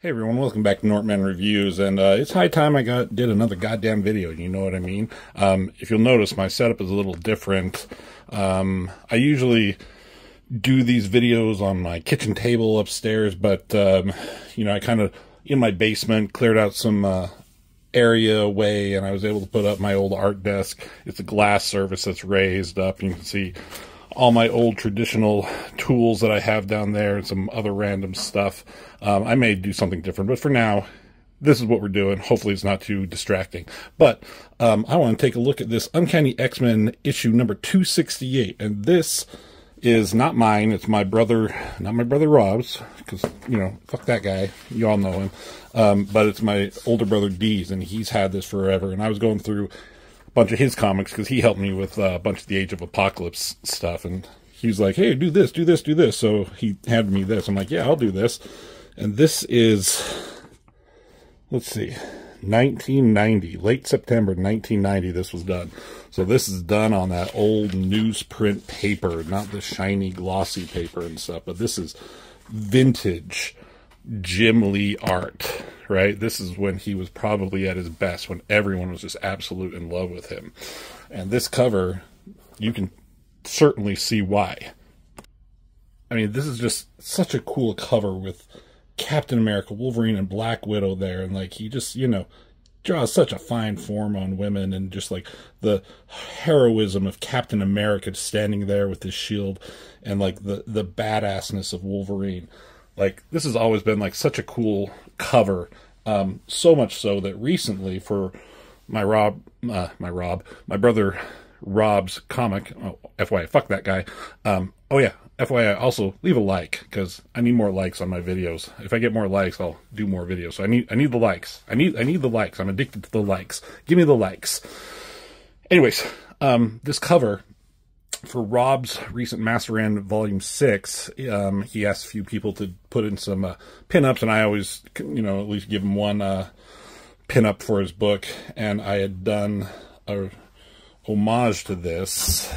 Hey everyone, welcome back to Nortman Reviews, and it's high time I did another goddamn video, you know what I mean? If you'll notice, my setup is a little different. I usually do these videos on my kitchen table upstairs, but, you know, I kind of, in my basement, cleared out some area away, and I was able to put up my old art desk. It's a glass surface that's raised up, and you can see all my old traditional tools that I have down there and some other random stuff. I may do something different, but for now, this is what we're doing. Hopefully it's not too distracting. But I want to take a look at this Uncanny X-Men issue number 268. And this is not mine. It's my brother, not my brother Rob's, because, you know, fuck that guy. You all know him. But it's my older brother D's, and he's had this forever. And I was going through bunch of his comics because he helped me with a bunch of the Age of Apocalypse stuff, and he was like, hey, do this, do this, do this. So he handed me this. I'm like, yeah, I'll do this. And this is, let's see, 1990, late September 1990 this was done. So this is done on that old newsprint paper, not the shiny glossy paper and stuff, but this is vintage Jim Lee art, right? This is when he was probably at his best, when everyone was just absolute in love with him. And this cover, you can certainly see why. I mean, this is just such a cool cover with Captain America, Wolverine, and Black Widow there. And like, he just, you know, draws such a fine form on women, and just like the heroism of Captain America standing there with his shield, and like the badassness of Wolverine. Like, this has always been, like, such a cool cover, so much so that recently for my brother Rob's comic, oh, FYI, fuck that guy, oh yeah, FYI, also, leave a like, because I need more likes on my videos. If I get more likes, I'll do more videos, so I need the likes. I need the likes. I'm addicted to the likes. Give me the likes. Anyways, this cover for Rob's recent Masterand Volume 6, he asked a few people to put in some pin-ups, and I always, you know, at least give him one pin-up for his book, and I had done a homage to this.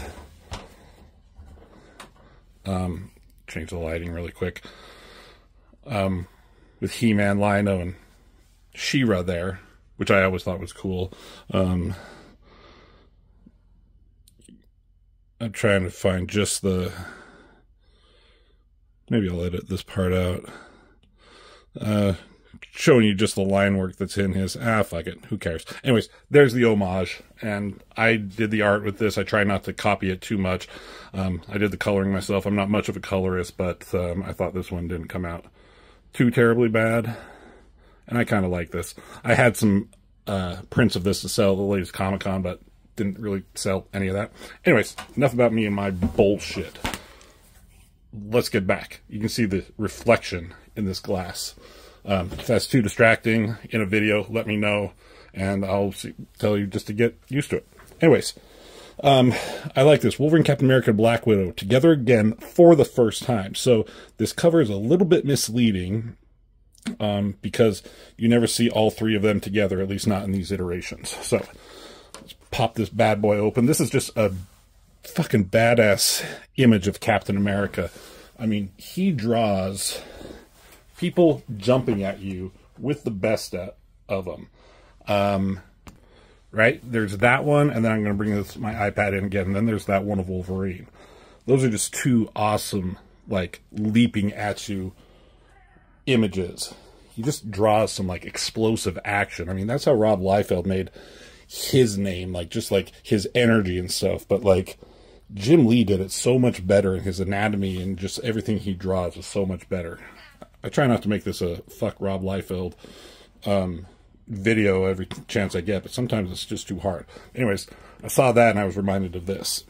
Change the lighting really quick. With He-Man, Lino, and She-Ra there, which I always thought was cool. I'm trying to find just the, maybe I'll edit this part out, showing you just the line work that's in his, fuck it, who cares. Anyways, there's the homage, and I did the art with this. I try not to copy it too much. I did the coloring myself. I'm not much of a colorist, but I thought this one didn't come out too terribly bad, and I kind of like this. I had some prints of this to sell at the latest Comic-Con, but didn't really sell any of that. Anyways, enough about me and my bullshit. Let's get back. You can see the reflection in this glass. If that's too distracting in a video, let me know, and I'll tell you just to get used to it. Anyways, I like this. Wolverine, Captain America, and Black Widow together again for the first time. So this cover is a little bit misleading, because you never see all three of them together, at least not in these iterations. So let's pop this bad boy open. This is just a fucking badass image of Captain America. I mean, he draws people jumping at you with the best of them. Right? There's that one, and then I'm going to bring my iPad in again, and then there's that one of Wolverine. Those are just two awesome, like, leaping at you images. He just draws some, like, explosive action. I mean, that's how Rob Liefeld made his name, like, just, like, his energy and stuff. But, like, Jim Lee did it so much better, and his anatomy and just everything he draws is so much better. I try not to make this a fuck Rob Liefeld video every chance I get, but sometimes it's just too hard. Anyways, I saw that and I was reminded of this.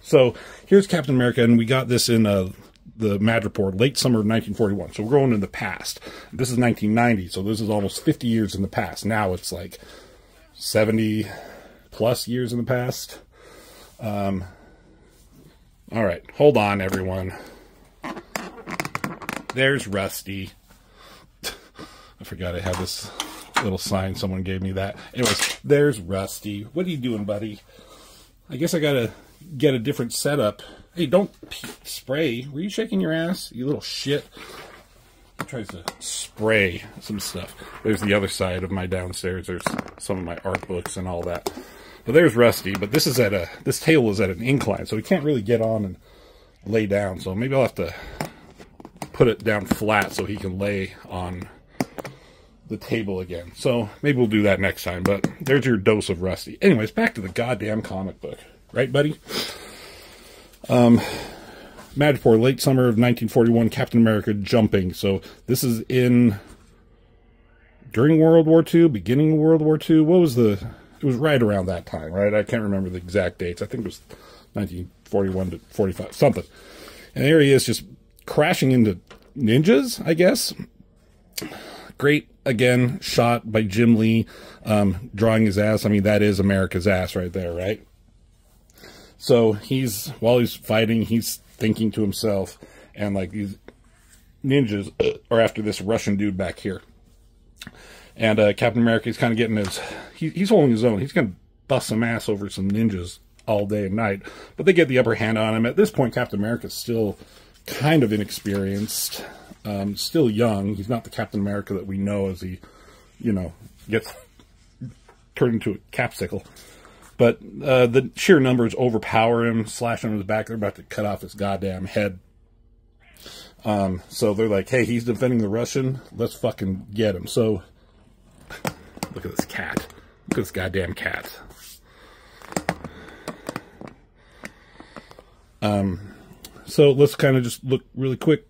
So here's Captain America, and we got this in the Madripoor, late summer of 1941. So we're going in the past. This is 1990, so this is almost 50 years in the past. Now it's like 70 plus years in the past. All right, hold on, everyone. There's Rusty. I forgot I had this little sign. Someone gave me that. Anyways, there's Rusty. What are you doing, buddy? I guess I gotta get a different setup. Hey, don't spray. Were you shaking your ass, you little shit? tries to spray some stuff. There's the other side of my downstairs. There's some of my art books and all that. But there's Rusty, but this is this table is at an incline, so he can't really get on and lay down. So maybe I'll have to put it down flat so he can lay on the table again. So maybe we'll do that next time, but there's your dose of Rusty. Anyways, back to the goddamn comic book. Right, buddy? Madripoor, late summer of 1941, Captain America jumping. So this is during World War II, beginning of World War II. What was it was right around that time, right? I can't remember the exact dates. I think it was 1941 to 45, something. And there he is, just crashing into ninjas, I guess. Great, again, shot by Jim Lee, drawing his ass. I mean, that is America's ass right there, right? So while he's fighting, he's thinking to himself, and like these ninjas are after this Russian dude back here. And Captain America is kind of getting he's holding his own. He's going to bust some ass over some ninjas all day and night. But they get the upper hand on him. At this point, Captain America's still kind of inexperienced, still young. He's not the Captain America that we know as he, gets turned into a capsicle. But the sheer numbers overpower him, slash him in his back. They're about to cut off his goddamn head. So they're like, hey, he's defending the Russian. Let's fucking get him. So, look at this cat. Look at this goddamn cat. So let's kind of just look really quick.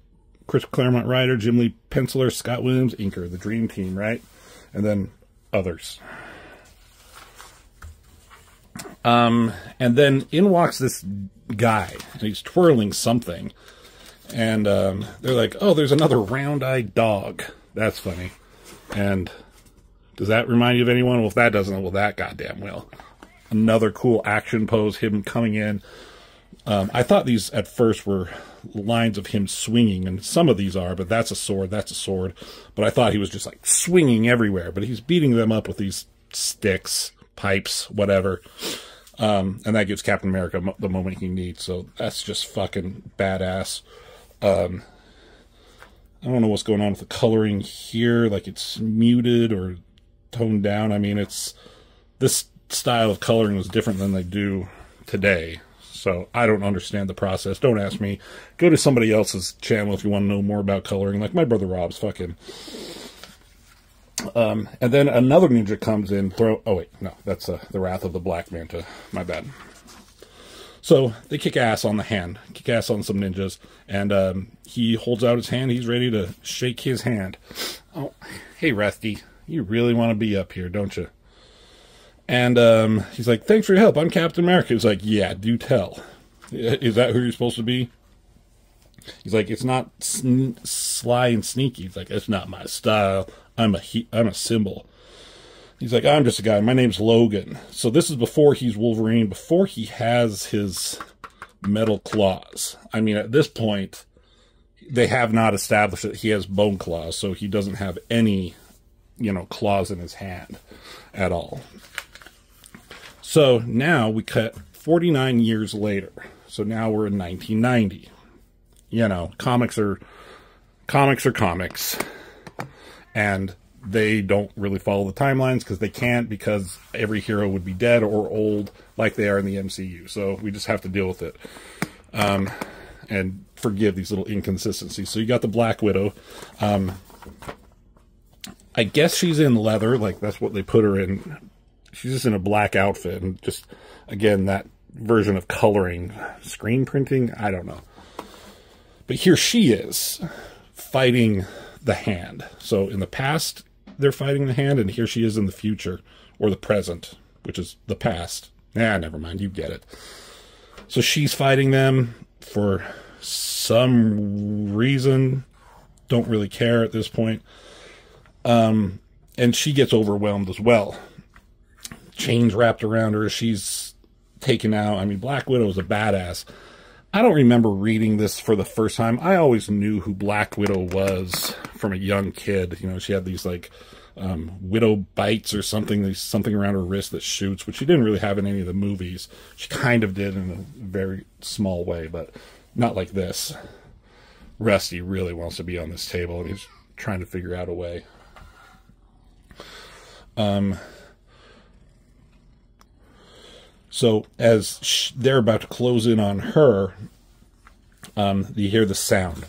Chris Claremont writer, Jim Lee penciler, Scott Williams inker, the dream team, right? And then others. And then in walks this guy, and he's twirling something. And they're like, oh, there's another round-eyed dog. That's funny. And does that remind you of anyone? Well, if that doesn't, well, that goddamn will. Another cool action pose, him coming in. I thought these at first were lines of him swinging, and some of these are, but that's a sword, that's a sword. But I thought he was just like swinging everywhere, but he's beating them up with these sticks, pipes, whatever. And that gives Captain America the moment he needs, so that's just fucking badass. I don't know what's going on with the coloring here, like it's muted or toned down. I mean, this style of coloring was different than they do today. So I don't understand the process. Don't ask me. Go to somebody else's channel if you want to know more about coloring. Like my brother Rob's fucking. And then another ninja comes in. Oh wait, no, that's the Wrath of the Black Manta. My bad. So they kick ass on the hand. Kick ass on some ninjas. And he holds out his hand. He's ready to shake his hand. Oh, hey Rusty, you really want to be up here, don't you? And he's like, thanks for your help. I'm Captain America. He's like, yeah, do tell. Is that who you're supposed to be? He's like, it's not sly and sneaky. He's like, it's not my style. I'm a symbol. He's like, I'm just a guy. My name's Logan. So this is before he's Wolverine, before he has his metal claws. I mean, at this point, they have not established that he has bone claws, so he doesn't have any, claws in his hand at all. So now we cut 49 years later. So now we're in 1990. Comics are comics. And they don't really follow the timelines because they can't, because every hero would be dead or old like they are in the MCU. So we just have to deal with it. And forgive these little inconsistencies. So you got the Black Widow. I guess she's in leather. Like, that's what they put her in. She's just in a black outfit, and just, again, that version of coloring, screen printing, I don't know. But here she is, fighting the Hand. So in the past, they're fighting the Hand, and here she is in the future, or the present, which is the past. Never mind, you get it. So she's fighting them for some reason, don't really care at this point. And she gets overwhelmed as well. Chains wrapped around her, she's taken out. I mean, Black Widow is a badass. I don't remember reading this for the first time. I always knew who Black Widow was from a young kid. She had these like widow bites or something. There's something around her wrist that shoots, which she didn't really have in any of the movies. She kind of did in a very small way, but not like this. Rusty really wants to be on this table, and he's trying to figure out a way. So as they're about to close in on her, you hear the sound.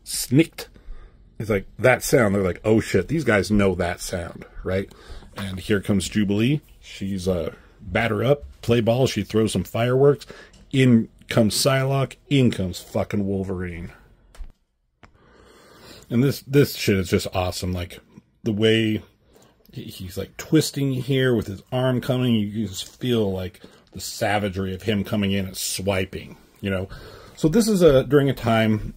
Snicked. It's like that sound. They're like, oh shit, these guys know that sound, right? And here comes Jubilee. She's batter up, play ball. She throws some fireworks. In comes Psylocke. In comes fucking Wolverine. And this shit is just awesome. Like the way he's like twisting here with his arm coming, you just feel like the savagery of him coming in and swiping, you know. So this is during a time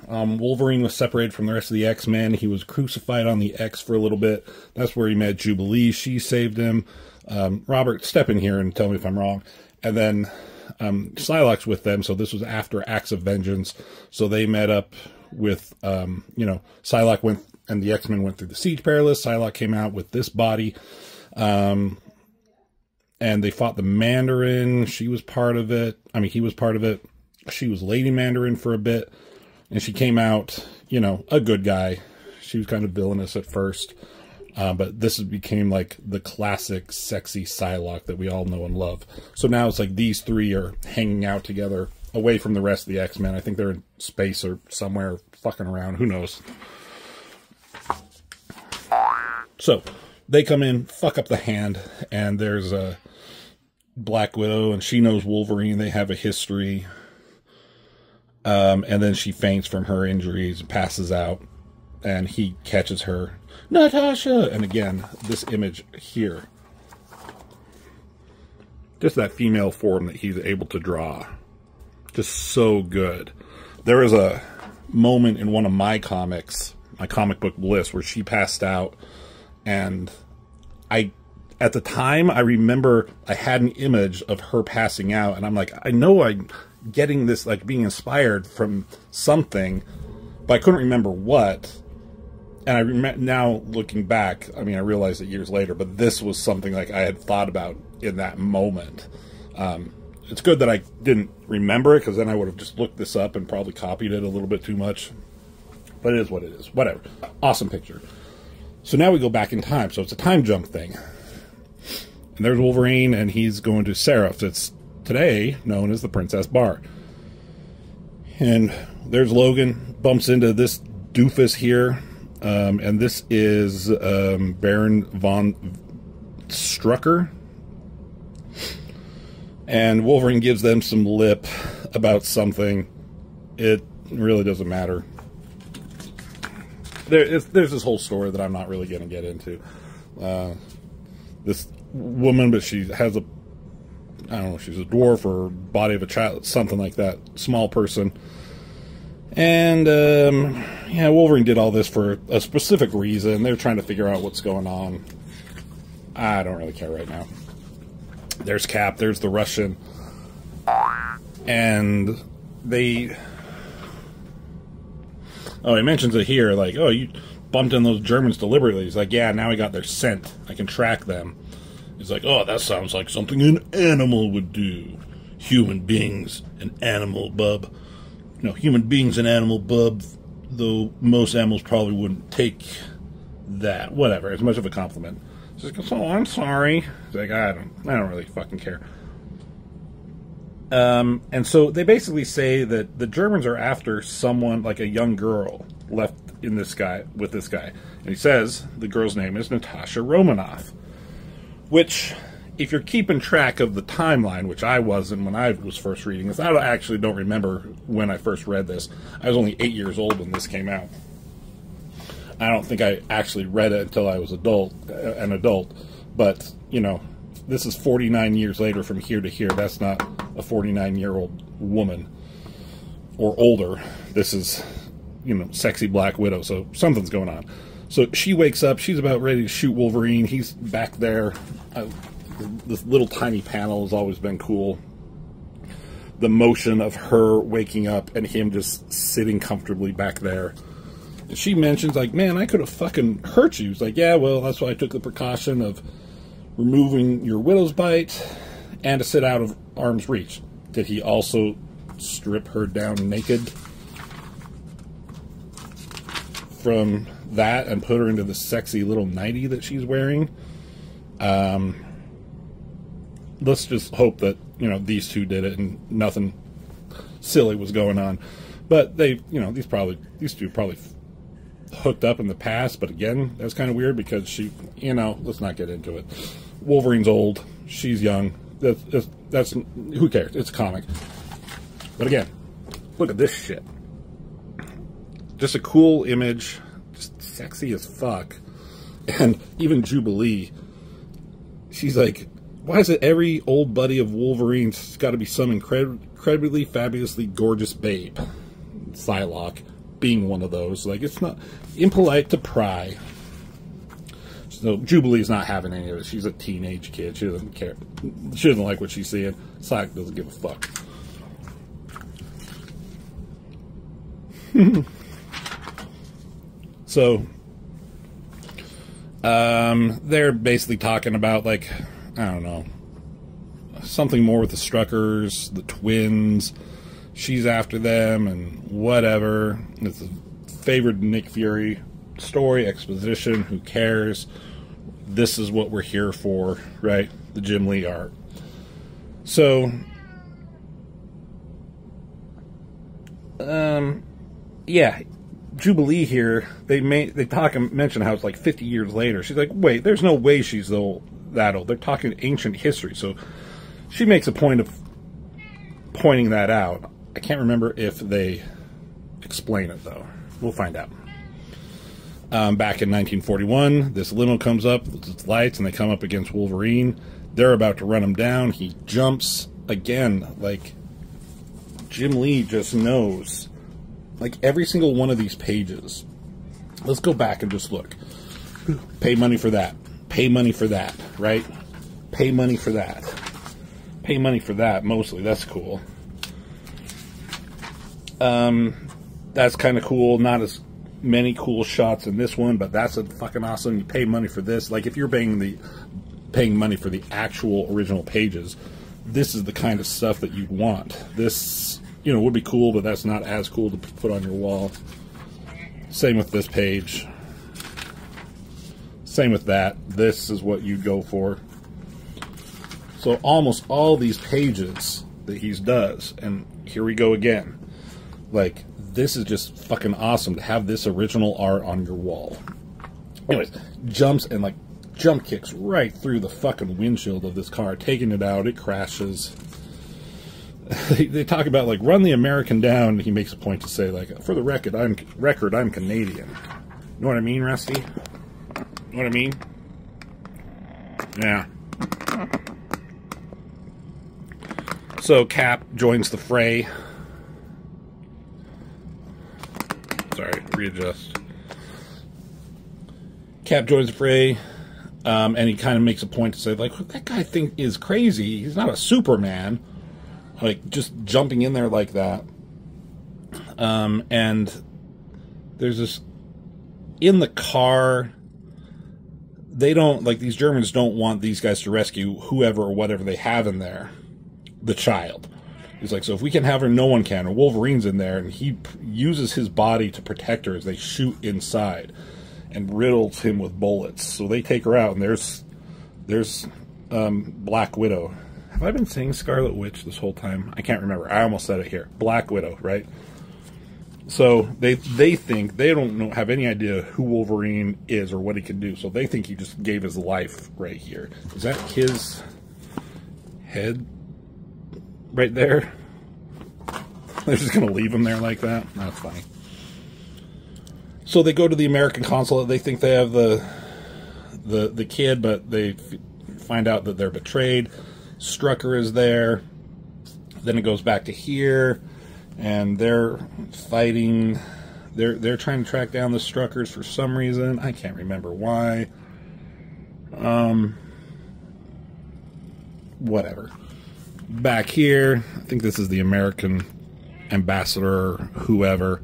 Wolverine was separated from the rest of the X-Men. He was crucified on the X for a little bit. That's where he met Jubilee. She saved him. Robert, step in here and tell me if I'm wrong. And then Psylocke's with them. So this was after Acts of Vengeance. So they met up with, you know, Psylocke went, and the X-Men went through the Siege Perilous. Psylocke came out with this body. And they fought the Mandarin. She was part of it. I mean, he was part of it. She was Lady Mandarin for a bit. And she came out, you know, a good guy. She was kind of villainous at first. But this became like the classic sexy Psylocke that we all know and love. So now it's like these three are hanging out together away from the rest of the X-Men. I think they're in space or somewhere fucking around. Who knows? So they come in, fuck up the Hand, and there's a Black Widow, and she knows Wolverine. They have a history. And then she faints from her injuries and passes out, and he catches her. Natasha! And again, this image here. Just that female form that he's able to draw. Just so good. There is a moment in one of my comics, my comic book Bliss, where she passed out, and at the time, I remember I had an image of her passing out, and I'm like, I know I'm getting this, like, being inspired from something, but I couldn't remember what. And I remember now looking back, I mean, I realized it years later, but this was something like I had thought about in that moment. It's good that I didn't remember it, because then I would have just looked this up and probably copied it a little bit too much. But it is what it is. Whatever. Awesome picture. So now we go back in time. So it's a time jump thing. And there's Wolverine, and he's going to Seraph. It's today known as the Princess Bar. And there's Logan, bumps into this doofus here. And this is Baron von Strucker. And Wolverine gives them some lip about something. It really doesn't matter. There's this whole story that I'm not really going to get into. This woman, but she has a, I don't know, she's a dwarf or body of a child, something like that, small person. And, yeah, Wolverine did all this for a specific reason. They're trying to figure out what's going on. I don't really care right now. There's Cap, there's the Russian. And they... Oh, he mentions it here, like, oh, you bumped in those Germans deliberately. He's like, yeah, now I got their scent. I can track them. He's like, oh, that sounds like something an animal would do. Human beings, an animal, bub. No, human beings, an animal, bub, though most animals probably wouldn't take that. Whatever, it's much of a compliment. He's like, oh, I'm sorry. He's like, I don't really fucking care. And so they basically say that the Germans are after someone, like a young girl, left in this guy, with this guy. And he says the girl's name is Natasha Romanoff. Which, if you're keeping track of the timeline, which I wasn't when I was first reading this, I actually don't remember when I first read this. I was only 8 years old when this came out. I don't think I actually read it until I was an adult. But, you know, this is 49 years later from here to here. That's not a 49-year-old woman or older. This is, you know, sexy Black Widow. So something's going on. So she wakes up. She's about ready to shoot Wolverine. He's back there. This little tiny panel has always been cool. The motion of her waking up and him just sitting comfortably back there. And she mentions, like, man, I could have fucking hurt you. He's like, yeah, well, that's why I took the precaution of removing your widow's bite and to sit out of arm's reach. Did he also strip her down naked? from that and put her into the sexy little nightie that she's wearing. Let's just hope that, you know, these two did it and nothing silly was going on. But they, you know, these two probably hooked up in the past. But again, that's kind of weird because she, you know, let's not get into it. Wolverine's old. She's young. That's who cares? It's a comic. But again, look at this shit. Just a cool image. Just sexy as fuck. And even Jubilee, she's like, why is it every old buddy of Wolverine's got to be some incredibly, fabulously gorgeous babe? Psylocke being one of those. Like, it's not impolite to pry. So Jubilee's not having any of it. She's a teenage kid. She doesn't care. She doesn't like what she's seeing. Psylocke doesn't give a fuck. So, they're basically talking about, like, I don't know, something more with the Struckers, the twins. She's after them and whatever. It's a favored Nick Fury story, exposition, who cares? This is what we're here for, right? The Jim Lee art. So, yeah, Jubilee here, they mention how it's like 50 years later. She's like, wait, there's no way she's that old. They're talking ancient history. So she makes a point of pointing that out. I can't remember if they explain it, though. We'll find out. Back in 1941, this limo comes up with its lights, and they come up against Wolverine. They're about to run him down. He jumps again. Like, Jim Lee just knows. Like, every single one of these pages. Let's go back and just look. Pay money for that. Pay money for that, right? Pay money for that. Pay money for that, mostly. That's cool. That's kind of cool. Not as many cool shots in this one, but that's a fucking awesome. You pay money for this. Like, if you're paying money for the actual original pages, this is the kind of stuff that you'd want. This, you know, would be cool, but that's not as cool to put on your wall. Same with this page. Same with that. This is what you'd go for. So almost all these pages that he does, and here we go again. Like, this is just fucking awesome to have this original art on your wall. Anyways, jumps and like jump kicks right through the fucking windshield of this car, taking it out. It crashes. They talk about, like, run the American down. He makes a point to say, like, for the record, I'm Canadian. You know what I mean, Rusty? You know what I mean? Yeah. So Cap joins the fray. Sorry, readjust. Cap joins the fray, and he kind of makes a point to say, like, what that guy is crazy. He's not a Superman. Like, just jumping in there like that. And there's this, in the car, they don't, like, these Germans don't want these guys to rescue whoever or whatever they have in there, the child. He's like, so if we can have her, no one can. Or Wolverine's in there, and he uses his body to protect her as they shoot inside and riddles him with bullets. So they take her out, and there's Black Widow. Have I been saying Scarlet Witch this whole time? I can't remember. I almost said it here. Black Widow, right? So they think, they don't have any idea who Wolverine is or what he can do. So they think he just gave his life right here. Is that his head right there? They're just going to leave him there like that? That's funny. So they go to the American consulate. They think they have the kid, but they find out that they're betrayed. Strucker is there. Then it goes back to here, and they're fighting. They're trying to track down the Struckers for some reason. I can't remember why. Whatever. Back here, I think this is the American ambassador, whoever,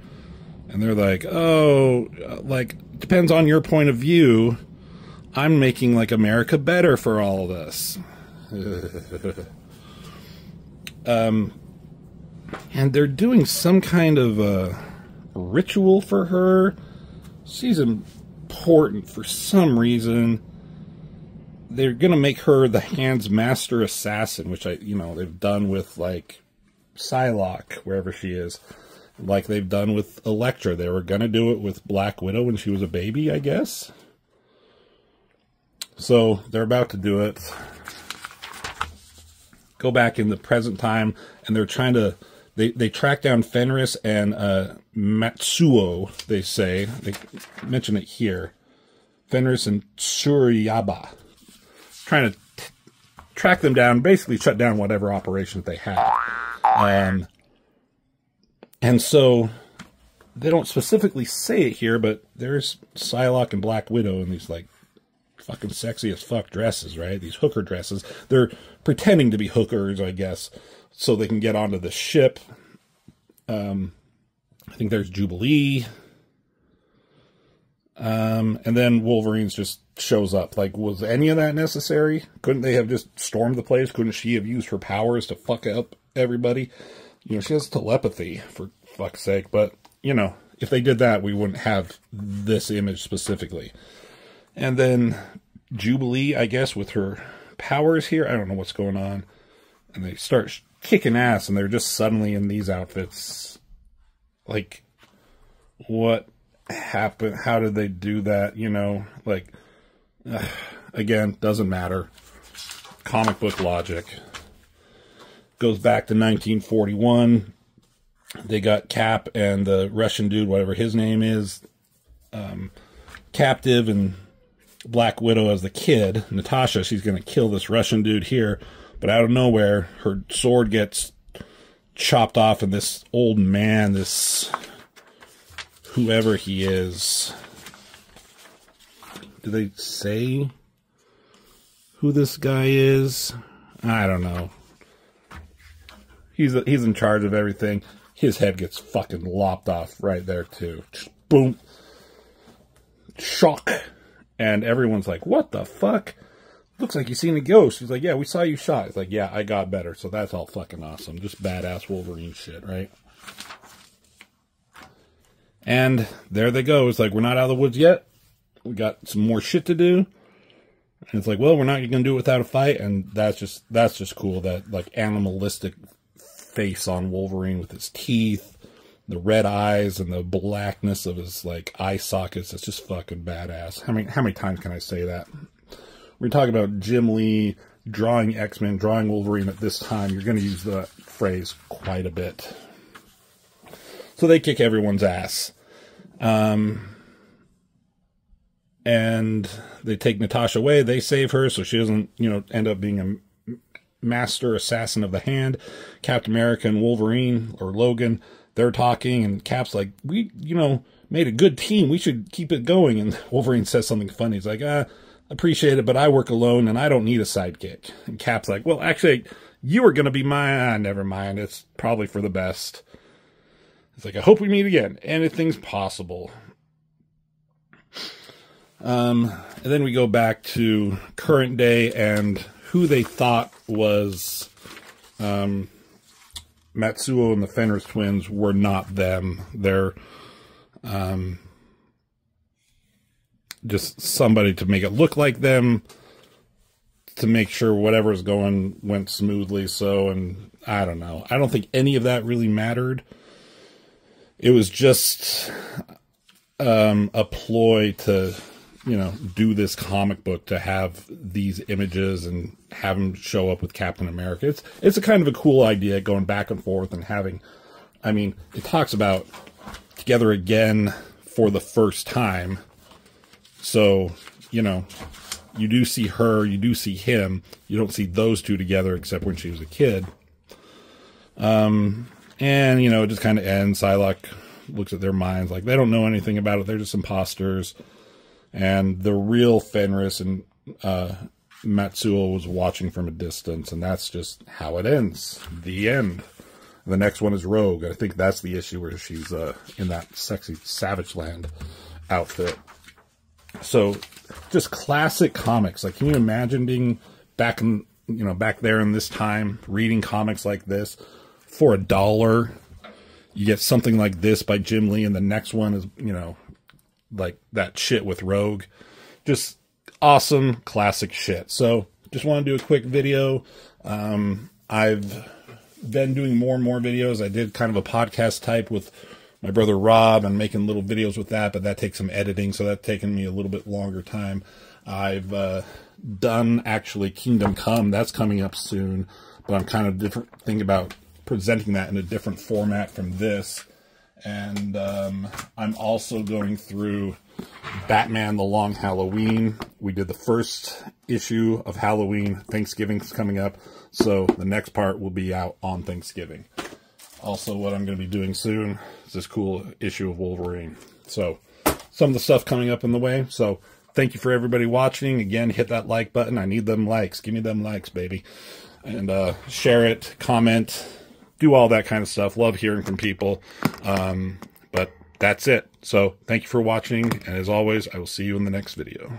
and they're like, oh, like, depends on your point of view. I'm making, like, America better for all of this. And they're doing some kind of ritual for her. she's important for some reason. They're going to make her the Hand's Master Assassin, which they've done with, like, Psylocke, wherever she is. Like they've done with Elektra. They were going to do it with Black Widow when she was a baby, I guess. So they're about to do it. Go back in the present time, and they're trying to... They track down Fenris and Matsuo, they say. They mention it here. Fenris and Tsurayaba. Trying to track them down, basically shut down whatever operations they have. And so, they don't specifically say it here, but there's Psylocke and Black Widow in these, like, fucking sexy as fuck dresses, right? These hooker dresses. They're pretending to be hookers, I guess, so they can get onto the ship. I think there's Jubilee. And then Wolverine's just shows up. Like, was any of that necessary? Couldn't they have just stormed the place? Couldn't she have used her powers to fuck up everybody? She has telepathy, for fuck's sake. But, if they did that, we wouldn't have this image specifically. And then Jubilee, I guess, with her powers here. I don't know what's going on. And they start kicking ass, and they're just suddenly in these outfits. Like, what happened? How did they do that? Like, again, doesn't matter. Comic book logic. Goes back to 1941. They got Cap and the Russian dude, whatever his name is, captive, and Black Widow as the kid. Natasha, she's going to kill this Russian dude here, but out of nowhere, her sword gets chopped off, and this old man, this whoever he is, do they say who this guy is? I don't know. He's in charge of everything. His head gets fucking lopped off right there, too. Just boom. Shock. And everyone's like, what the fuck? Looks like you seen a ghost. He's like, yeah, we saw you shot. He's like, yeah, I got better. So that's all fucking awesome. Just badass Wolverine shit, right? And there they go. It's like, we're not out of the woods yet. We got some more shit to do. And it's like, well, we're not going to do it without a fight. And that's just cool. That, like, animalistic face on Wolverine with his teeth, the red eyes, and the blackness of his, like, eye sockets. It's just fucking badass. How many times can I say that? We're talking about Jim Lee drawing X-Men, drawing Wolverine at this time. You're going to use that phrase quite a bit. So they kick everyone's ass. And they take Natasha away. They save her so she doesn't, end up being a master assassin of the Hand. Captain America and Wolverine, or Logan, they're talking, and Cap's like, we, made a good team. We should keep it going. And Wolverine says something funny. He's like, appreciate it, but I work alone, and I don't need a sidekick. And Cap's like, well, actually, you were going to be mine. Never mind. It's probably for the best. It's like, I hope we meet again. Anything's possible. And then we go back to current day, and who they thought was Matsuo and the Fenris twins were not them. They're just somebody to make it look like them, to make sure whatever's going went smoothly. So, and I don't know. I don't think any of that really mattered. It was just a ploy to, do this comic book, to have these images and have them show up with Captain America. It's a kind of a cool idea, going back and forth and having, it talks about together again for the first time. So, you do see her, you do see him. You don't see those two together except when she was a kid. And, it just kind of ends. Psylocke looks at their minds like they don't know anything about it. They're just imposters. And the real Fenris and Matsuo was watching from a distance. And that's just how it ends. The end. The next one is Rogue. I think that's the issue where she's in that sexy Savage Land outfit. So, just classic comics. Like, can you imagine being back in, back there in this time, reading comics like this for $1? You get something like this by Jim Lee, and the next one is, like that shit with Rogue. Just awesome classic shit. So just want to do a quick video. I've been doing more and more videos. I did kind of a podcast type with my brother Rob and making little videos with that, but that takes some editing, so that's taken me a little bit longer time. I've done actually Kingdom Come. That's coming up soon, but I'm kind of thinking about presenting that in a different format from this. And I'm also going through Batman: The Long Halloween. We did the first issue of Halloween. Thanksgiving's coming up, so the next part will be out on Thanksgiving. Also, what I'm going to be doing soon is this cool issue of Wolverine. So, some of the stuff coming up in the way. So, thank you for everybody watching. Again, hit that like button. I need them likes. Give me them likes, baby. And share it, comment, do all that kind of stuff. Love hearing from people. But that's it. So, thank you for watching. And as always, I will see you in the next video.